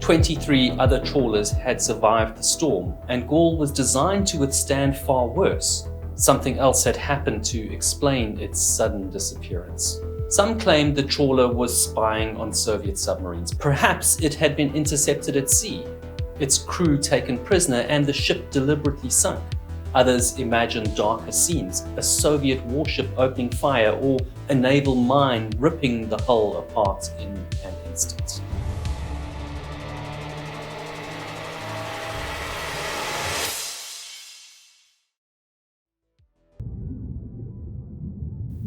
23 other trawlers had survived the storm, and Gaul was designed to withstand far worse. Something else had happened to explain its sudden disappearance. Some claimed the trawler was spying on Soviet submarines. Perhaps it had been intercepted at sea, its crew taken prisoner, and the ship deliberately sunk. Others imagined darker scenes, a Soviet warship opening fire or a naval mine ripping the hull apart in an instant.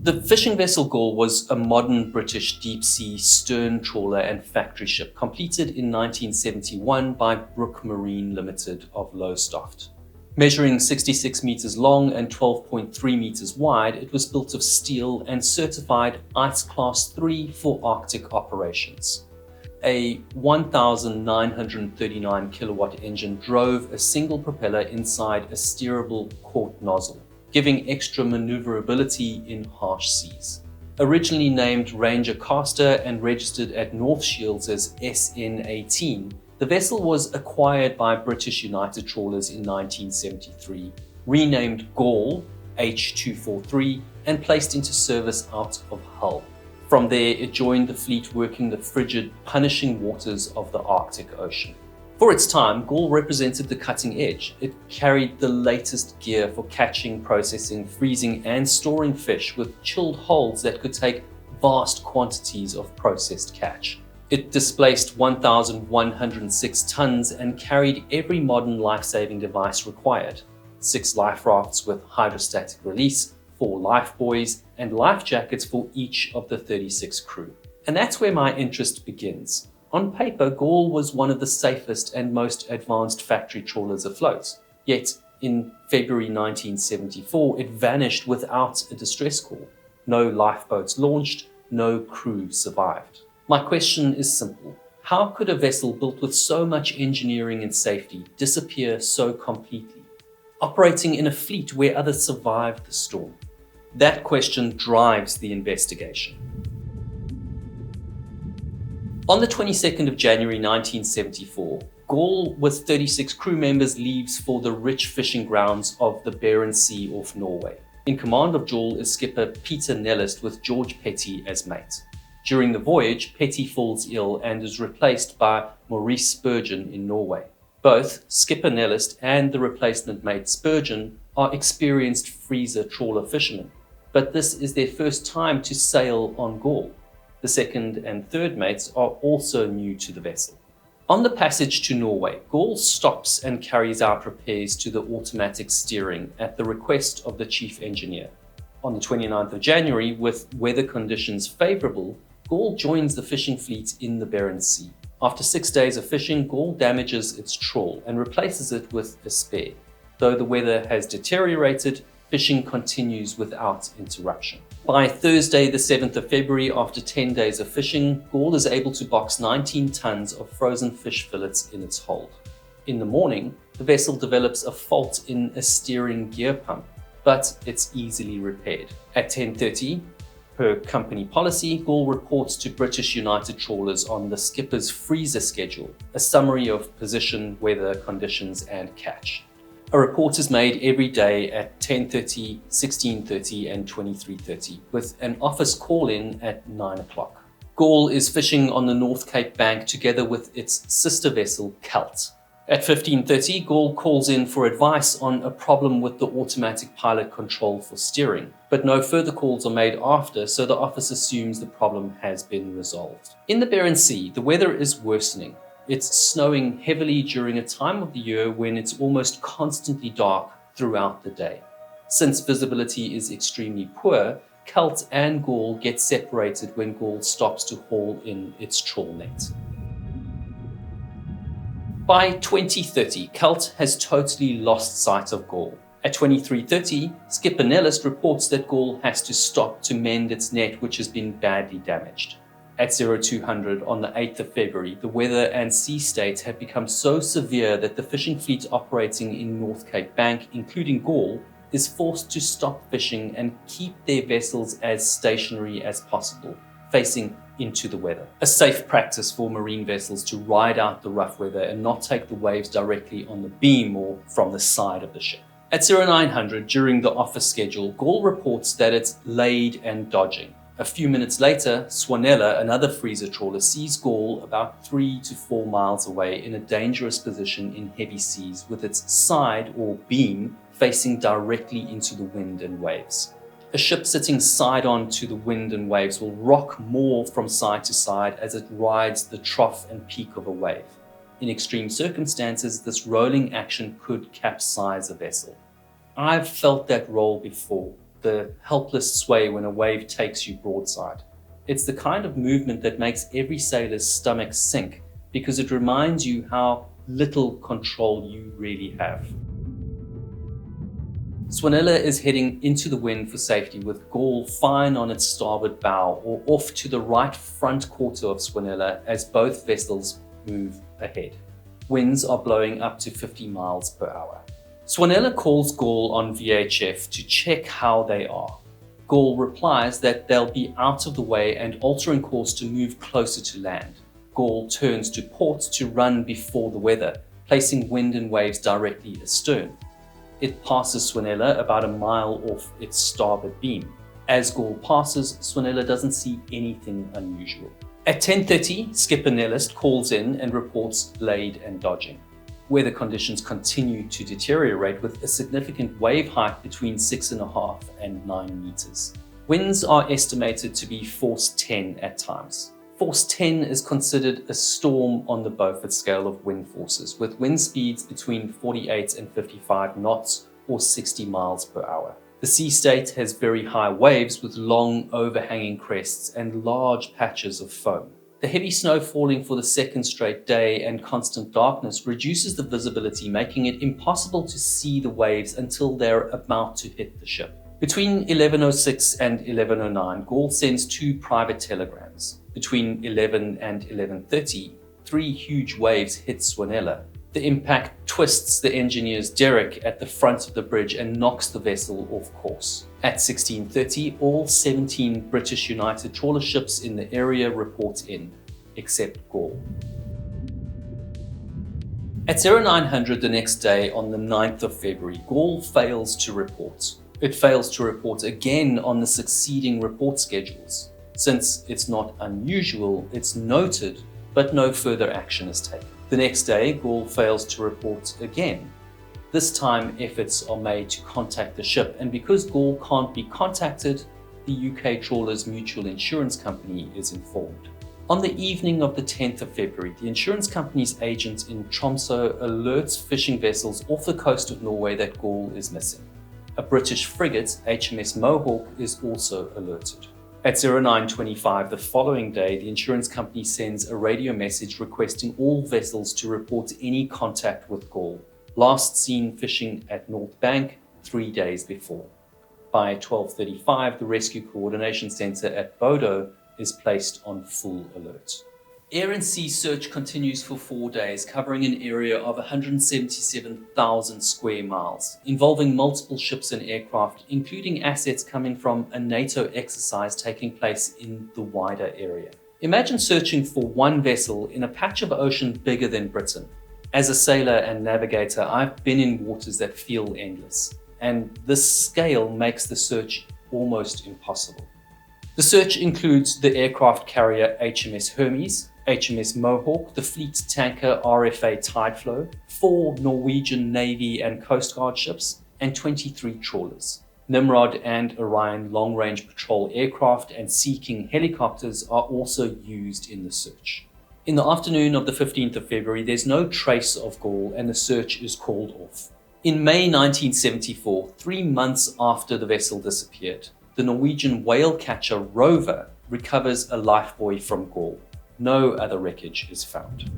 The fishing vessel Gaul was a modern British deep-sea stern trawler and factory ship completed in 1971 by Brook Marine Limited of Lowestoft. Measuring 66 meters long and 12.3 meters wide, it was built of steel and certified Ice Class 3 for Arctic operations. A 1,939 kilowatt engine drove a single propeller inside a steerable quart nozzle, giving extra maneuverability in harsh seas. Originally named Ranger Caster and registered at North Shields as SN18, the vessel was acquired by British United Trawlers in 1973, renamed Gaul H243, and placed into service out of Hull. From there, it joined the fleet working the frigid, punishing waters of the Arctic Ocean. For its time, Gaul represented the cutting edge. It carried the latest gear for catching, processing, freezing, and storing fish with chilled holds that could take vast quantities of processed catch. It displaced 1,106 tons and carried every modern life-saving device required: 6 life rafts with hydrostatic release, 4 life buoys, and life jackets for each of the 36 crew. And that's where my interest begins. On paper, Gaul was one of the safest and most advanced factory trawlers afloat. Yet, in February 1974, it vanished without a distress call. No lifeboats launched, no crew survived. My question is simple. How could a vessel built with so much engineering and safety disappear so completely, operating in a fleet where others survived the storm? That question drives the investigation. On the 22nd of January 1974, Gaul with 36 crew members leaves for the rich fishing grounds of the Barents Sea off Norway. In command of Gaul is skipper Peter Nellist with George Petty as mate. During the voyage, Petty falls ill and is replaced by Maurice Spurgeon in Norway. Both skipper Nellist and the replacement mate Spurgeon are experienced freezer trawler fishermen, but this is their first time to sail on Gaul. The second and third mates are also new to the vessel. On the passage to Norway, Gaul stops and carries out repairs to the automatic steering at the request of the chief engineer. On the 29th of January, with weather conditions favorable, Gaul joins the fishing fleet in the Barents Sea. After 6 days of fishing, Gaul damages its trawl and replaces it with a spare. Though the weather has deteriorated, fishing continues without interruption. By Thursday, the 7th of February, after 10 days of fishing, Gaul is able to box 19 tons of frozen fish fillets in its hold. In the morning, the vessel develops a fault in a steering gear pump, but it's easily repaired. At 10:30, per company policy, Gaul reports to British United Trawlers on the skipper's freezer schedule, a summary of position, weather conditions, and catch. A report is made every day at 10:30, 16:30, and 23:30, with an office call-in at 9 o'clock. Gaul is fishing on the North Cape bank together with its sister vessel, Celt. At 15:30, Gaul calls in for advice on a problem with the automatic pilot control for steering, but no further calls are made after, so the office assumes the problem has been resolved. In the Barents Sea, the weather is worsening. It's snowing heavily during a time of the year when it's almost constantly dark throughout the day. Since visibility is extremely poor, Celt and Gaul get separated when Gaul stops to haul in its trawl net. By 2030, Celt has totally lost sight of Gaul. At 23:30, skipper Nellist reports that Gaul has to stop to mend its net, which has been badly damaged. At 0200 on the 8th of February, the weather and sea state have become so severe that the fishing fleet operating in North Cape Bank, including Gaul, is forced to stop fishing and keep their vessels as stationary as possible. facing into the weather. A safe practice for marine vessels to ride out the rough weather and not take the waves directly on the beam or from the side of the ship. At 0900, during the office schedule, Gaul reports that it's laid and dodging. A few minutes later, Swanella, another freezer trawler, sees Gaul about 3 to 4 miles away in a dangerous position in heavy seas with its side or beam facing directly into the wind and waves. A ship sitting side on to the wind and waves will rock more from side to side as it rides the trough and peak of a wave. In extreme circumstances, this rolling action could capsize a vessel. I've felt that roll before, the helpless sway when a wave takes you broadside. It's the kind of movement that makes every sailor's stomach sink because it reminds you how little control you really have. Swanella is heading into the wind for safety with Gaul fine on its starboard bow or off to the right front quarter of Swanella as both vessels move ahead. Winds are blowing up to 50 miles per hour. Swanella calls Gaul on VHF to check how they are. Gaul replies that they'll be out of the way and altering course to move closer to land. Gaul turns to port to run before the weather, placing wind and waves directly astern. It passes Swanella about a mile off its starboard beam. As Gaul passes, Swanella doesn't see anything unusual. At 10:30, Skipper Nellist calls in and reports laid and dodging. Weather conditions continue to deteriorate with a significant wave height between 6.5 and 9 meters. Winds are estimated to be force 10 at times. Force 10 is considered a storm on the Beaufort scale of wind forces, with wind speeds between 48 and 55 knots or 60 miles per hour. The sea state has very high waves with long overhanging crests and large patches of foam. The heavy snow falling for the second straight day and constant darkness reduces the visibility, making it impossible to see the waves until they're about to hit the ship. Between 11:06 and 11:09, Gaul sends 2 private telegrams. Between 11 and 11:30, 3 huge waves hit Swanella. The impact twists the engineer's derrick at the front of the bridge and knocks the vessel off course. At 16:30, all 17 British United trawler ships in the area report in, except Gaul. At 0900 the next day, on the 9th of February, Gaul fails to report. It fails to report again on the succeeding report schedules. Since it's not unusual, it's noted, but no further action is taken. The next day, Gaul fails to report again. This time, efforts are made to contact the ship, and because Gaul can't be contacted, the UK Trawlers Mutual Insurance Company is informed. On the evening of the 10th of February, the insurance company's agent in Tromsø alerts fishing vessels off the coast of Norway that Gaul is missing. A British frigate, HMS Mohawk, is also alerted. At 09:25 the following day, the insurance company sends a radio message requesting all vessels to report any contact with Gaul. Last seen fishing at North Bank 3 days before. By 12:35, the Rescue Coordination Centre at Bodo is placed on full alert. Air and sea search continues for 4 days, covering an area of 177,000 square miles, involving multiple ships and aircraft, including assets coming from a NATO exercise taking place in the wider area. Imagine searching for one vessel in a patch of ocean bigger than Britain. As a sailor and navigator, I've been in waters that feel endless, and this scale makes the search almost impossible. The search includes the aircraft carrier HMS Hermes, HMS Mohawk, the fleet tanker RFA Tideflow, 4 Norwegian Navy and Coast Guard ships, and 23 trawlers. Nimrod and Orion long-range patrol aircraft and Sea King helicopters are also used in the search. In the afternoon of the 15th of February, there's no trace of Gaul and the search is called off. In May 1974, 3 months after the vessel disappeared, the Norwegian whale catcher Rover recovers a lifebuoy from Gaul. No other wreckage is found.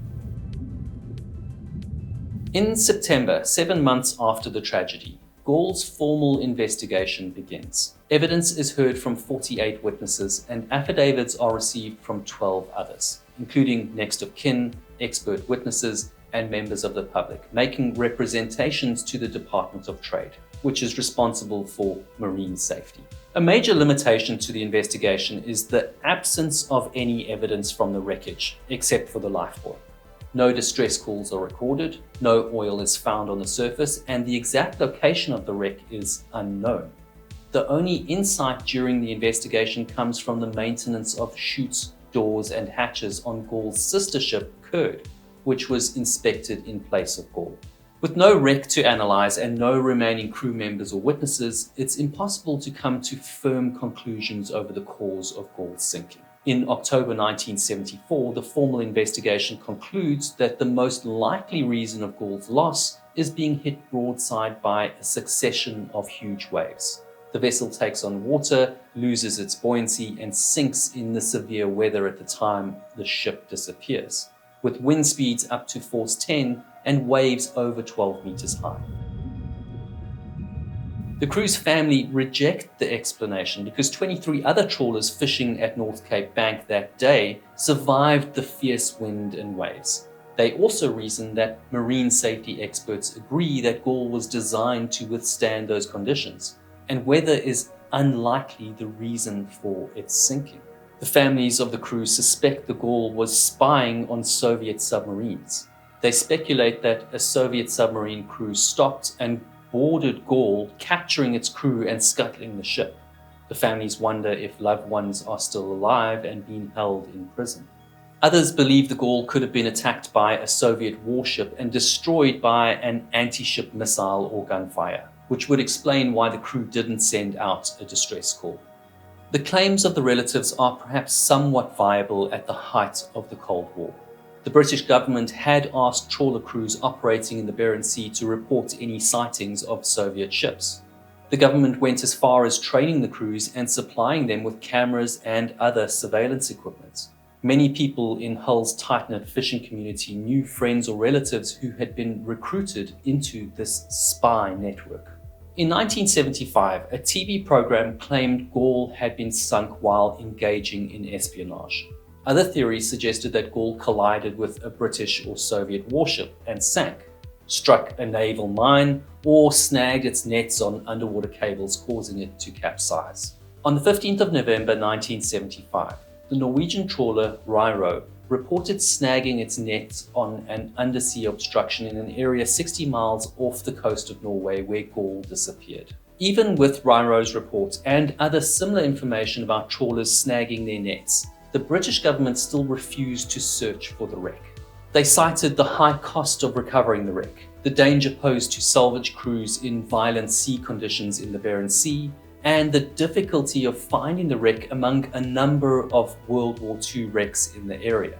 In September, 7 months after the tragedy, Gaul's formal investigation begins. Evidence is heard from 48 witnesses and affidavits are received from 12 others, including next of kin, expert witnesses, and members of the public, making representations to the Department of Trade, which is responsible for marine safety. A major limitation to the investigation is the absence of any evidence from the wreckage, except for the lifebuoy. No distress calls are recorded, no oil is found on the surface, and the exact location of the wreck is unknown. The only insight during the investigation comes from the maintenance of chutes, doors, and hatches on Gaul's sister ship, Kurd, which was inspected in place of Gaul. With no wreck to analyze and no remaining crew members or witnesses, it's impossible to come to firm conclusions over the cause of Gaul's sinking. In October 1974, the formal investigation concludes that the most likely reason of Gaul's loss is being hit broadside by a succession of huge waves. The vessel takes on water, loses its buoyancy, and sinks in the severe weather at the time the ship disappears, with wind speeds up to force 10 and waves over 12 meters high. The crew's family reject the explanation because 23 other trawlers fishing at North Cape Bank that day survived the fierce wind and waves. They also reason that marine safety experts agree that Gaul was designed to withstand those conditions, and weather is unlikely the reason for its sinking. The families of the crew suspect the Gaul was spying on Soviet submarines. They speculate that a Soviet submarine crew stopped and boarded Gaul, capturing its crew and scuttling the ship. The families wonder if loved ones are still alive and being held in prison. Others believe the Gaul could have been attacked by a Soviet warship and destroyed by an anti-ship missile or gunfire, which would explain why the crew didn't send out a distress call. The claims of the relatives are perhaps somewhat viable at the height of the Cold War. The British government had asked trawler crews operating in the Barents Sea to report any sightings of Soviet ships. The government went as far as training the crews and supplying them with cameras and other surveillance equipment. Many people in Hull's tight-knit fishing community knew friends or relatives who had been recruited into this spy network. In 1975, a TV program claimed Gaul had been sunk while engaging in espionage. Other theories suggested that Gaul collided with a British or Soviet warship and sank, struck a naval mine, or snagged its nets on underwater cables, causing it to capsize. On the 15th of November 1975, the Norwegian trawler Riro reported snagging its nets on an undersea obstruction in an area 60 miles off the coast of Norway where Gaul disappeared. Even with Riro's report and other similar information about trawlers snagging their nets, the British government still refused to search for the wreck. They cited the high cost of recovering the wreck, the danger posed to salvage crews in violent sea conditions in the Barents Sea, and the difficulty of finding the wreck among a number of World War II wrecks in the area.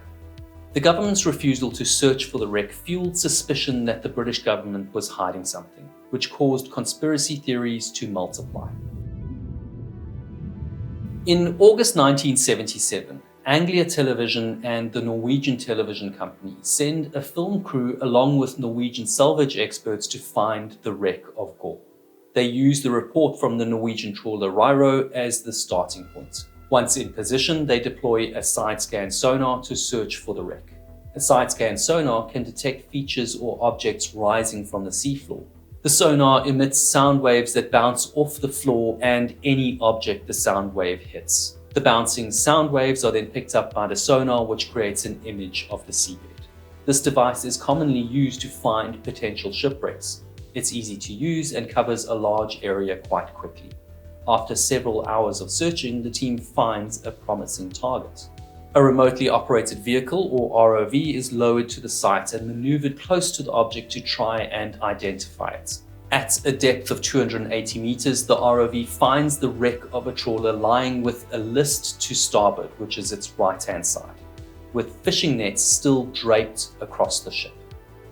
The government's refusal to search for the wreck fueled suspicion that the British government was hiding something, which caused conspiracy theories to multiply. In August 1977, Anglia Television and the Norwegian Television Company send a film crew along with Norwegian salvage experts to find the wreck of Gaul. They use the report from the Norwegian trawler Riro as the starting point. Once in position, they deploy a side-scan sonar to search for the wreck. A side-scan sonar can detect features or objects rising from the seafloor. The sonar emits sound waves that bounce off the floor and any object the sound wave hits. The bouncing sound waves are then picked up by the sonar, which creates an image of the seabed. This device is commonly used to find potential shipwrecks. It's easy to use and covers a large area quite quickly. After several hours of searching, the team finds a promising target. A remotely operated vehicle, or ROV, is lowered to the site and maneuvered close to the object to try and identify it. At a depth of 280 meters, the ROV finds the wreck of a trawler lying with a list to starboard, which is its right-hand side, with fishing nets still draped across the ship.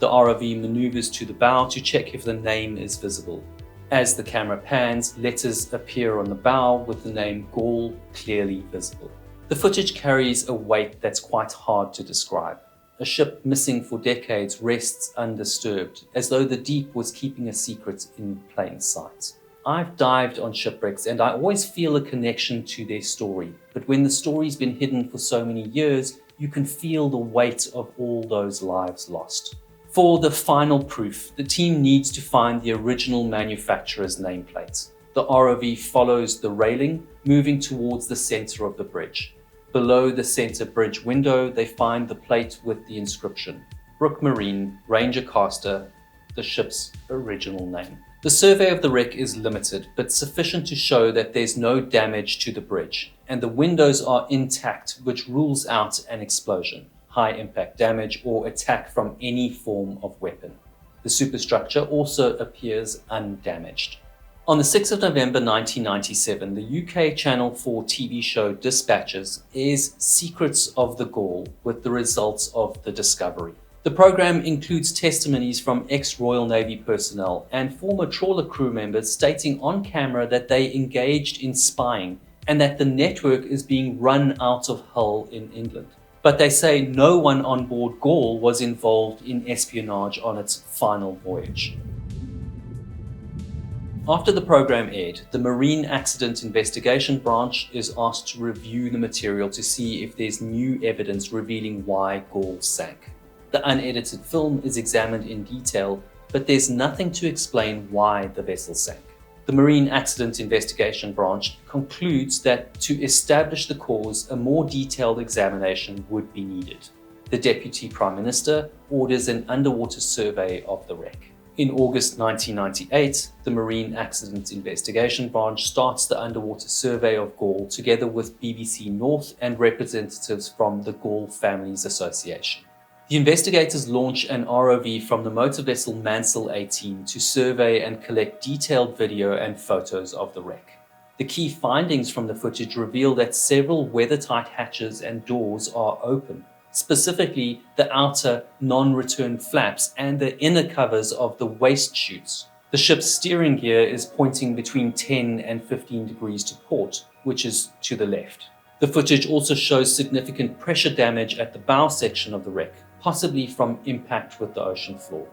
The ROV maneuvers to the bow to check if the name is visible. As the camera pans, letters appear on the bow with the name Gaul clearly visible. The footage carries a weight that's quite hard to describe. A ship missing for decades rests undisturbed, as though the deep was keeping a secret in plain sight. I've dived on shipwrecks and I always feel a connection to their story, but when the story's been hidden for so many years, you can feel the weight of all those lives lost. For the final proof, the team needs to find the original manufacturer's nameplate. The The ROV follows the railing, moving towards the center of the bridge. Below the center bridge window, they find the plate with the inscription, Brook Marine, Ranger Caster, the ship's original name. The survey of the wreck is limited, but sufficient to show that there's no damage to the bridge, and the windows are intact, which rules out an explosion, high impact damage, or attack from any form of weapon. The superstructure also appears undamaged. On the 6th of November 1997, the UK Channel 4 TV show Dispatches airs Secrets of the Gaul with the results of the discovery. The program includes testimonies from ex-Royal Navy personnel and former trawler crew members stating on camera that they engaged in spying and that the network is being run out of Hull in England. But they say no one on board Gaul was involved in espionage on its final voyage. After the program aired, the Marine Accident Investigation Branch is asked to review the material to see if there's new evidence revealing why Gaul sank. The unedited film is examined in detail, but there's nothing to explain why the vessel sank. The Marine Accident Investigation Branch concludes that to establish the cause, a more detailed examination would be needed. The Deputy Prime Minister orders an underwater survey of the wreck. In August 1998, the Marine Accident Investigation Branch starts the underwater survey of Gaul together with BBC North and representatives from the Gaul Families Association. The investigators launch an ROV from the motor vessel Mansell 18 to survey and collect detailed video and photos of the wreck. The key findings from the footage reveal that several weathertight hatches and doors are open, specifically the outer non-return flaps and the inner covers of the waste chutes. The ship's steering gear is pointing between 10 and 15 degrees to port, which is to the left. The footage also shows significant pressure damage at the bow section of the wreck, possibly from impact with the ocean floor.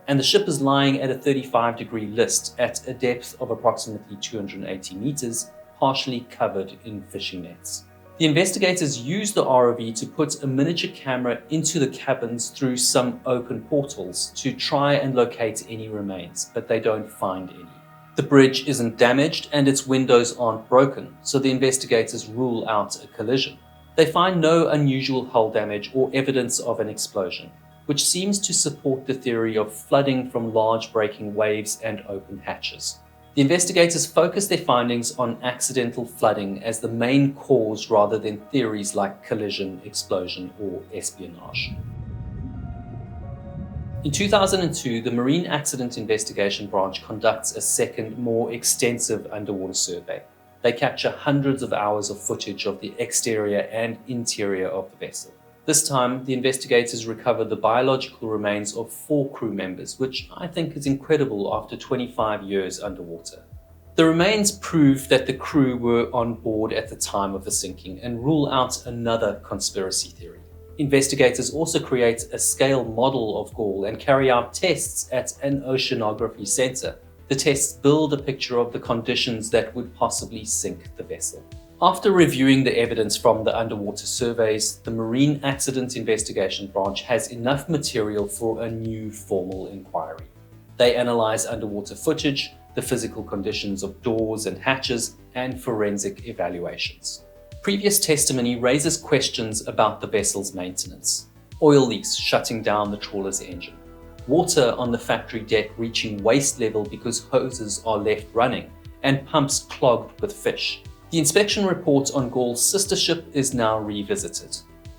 And the ship is lying at a 35-degree list at a depth of approximately 280 meters, partially covered in fishing nets. The investigators used the ROV to put a miniature camera into the cabins through some open portals to try and locate any remains, but they don't find any. The bridge isn't damaged and its windows aren't broken, so the investigators rule out a collision. They find no unusual hull damage or evidence of an explosion, which seems to support the theory of flooding from large breaking waves and open hatches. The investigators focus their findings on accidental flooding as the main cause rather than theories like collision, explosion, or espionage. In 2002, the Marine Accident Investigation Branch conducts a second, more extensive underwater survey. They capture hundreds of hours of footage of the exterior and interior of the vessel. This time, the investigators recover the biological remains of 4 crew members, which I think is incredible after 25 years underwater. The remains prove that the crew were on board at the time of the sinking and rule out another conspiracy theory. Investigators also create a scale model of Gaul and carry out tests at an oceanography center. The tests build a picture of the conditions that would possibly sink the vessel. After reviewing the evidence from the underwater surveys, the Marine Accident Investigation Branch has enough material for a new formal inquiry. They analyze underwater footage, the physical conditions of doors and hatches, and forensic evaluations. Previous testimony raises questions about the vessel's maintenance. Oil leaks shutting down the trawler's engine. Water on the factory deck reaching waist level because hoses are left running, and pumps clogged with fish. The inspection report on Gaul's sister ship is now revisited.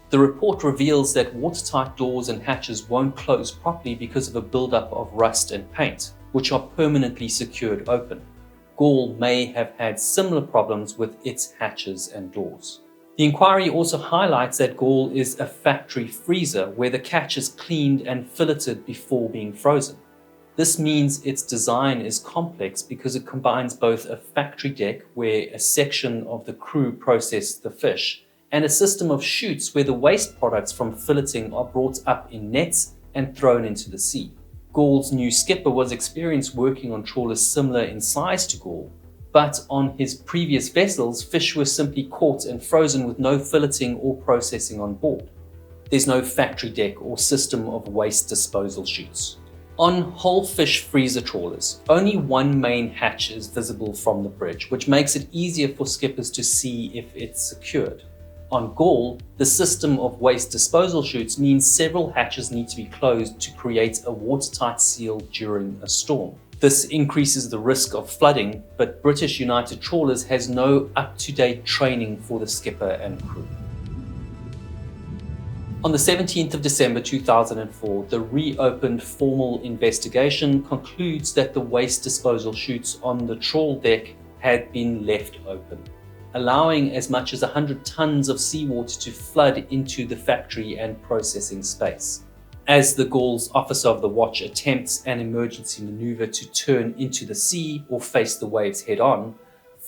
The report reveals that watertight doors and hatches won't close properly because of a buildup of rust and paint, which are permanently secured open. Gaul may have had similar problems with its hatches and doors. The inquiry also highlights that Gaul is a factory freezer where the catch is cleaned and filleted before being frozen. This means its design is complex because it combines both a factory deck where a section of the crew process the fish and a system of chutes where the waste products from filleting are brought up in nets and thrown into the sea. Gaul's new skipper was experienced working on trawlers similar in size to Gaul, but on his previous vessels, fish were simply caught and frozen with no filleting or processing on board. There's no factory deck or system of waste disposal chutes. On whole fish freezer trawlers, only one main hatch is visible from the bridge, which makes it easier for skippers to see if it's secured. On Gaul, the system of waste disposal chutes means several hatches need to be closed to create a watertight seal during a storm. This increases the risk of flooding, but British United Trawlers has no up-to-date training for the skipper and crew. On the 17th of December 2004, the reopened formal investigation concludes that the waste disposal chutes on the trawl deck had been left open, allowing as much as 100 tons of seawater to flood into the factory and processing space. As the Gaul's officer of the watch attempts an emergency maneuver to turn into the sea or face the waves head-on,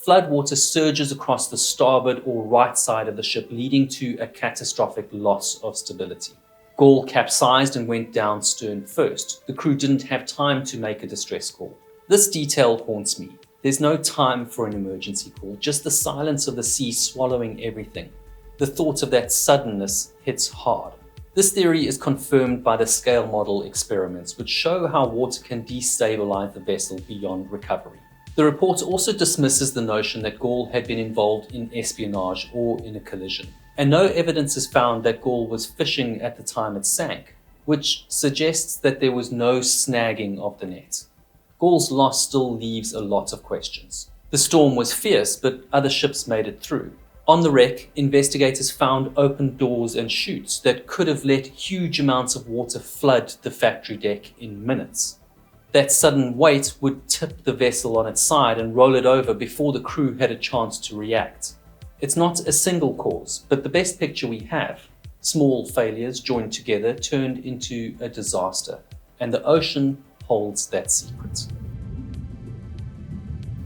floodwater surges across the starboard or right side of the ship, leading to a catastrophic loss of stability. Gaul capsized and went down stern first. The crew didn't have time to make a distress call. This detail haunts me. There's no time for an emergency call, just the silence of the sea swallowing everything. The thought of that suddenness hits hard. This theory is confirmed by the scale model experiments, which show how water can destabilize the vessel beyond recovery. The report also dismisses the notion that Gaul had been involved in espionage or in a collision, and no evidence is found that Gaul was fishing at the time it sank, which suggests that there was no snagging of the net. Gaul's loss still leaves a lot of questions. The storm was fierce, but other ships made it through. On the wreck, investigators found open doors and chutes that could have let huge amounts of water flood the factory deck in minutes. That sudden weight would tip the vessel on its side and roll it over before the crew had a chance to react. It's not a single cause, but the best picture we have. Small failures joined together turned into a disaster, and the ocean holds that secret.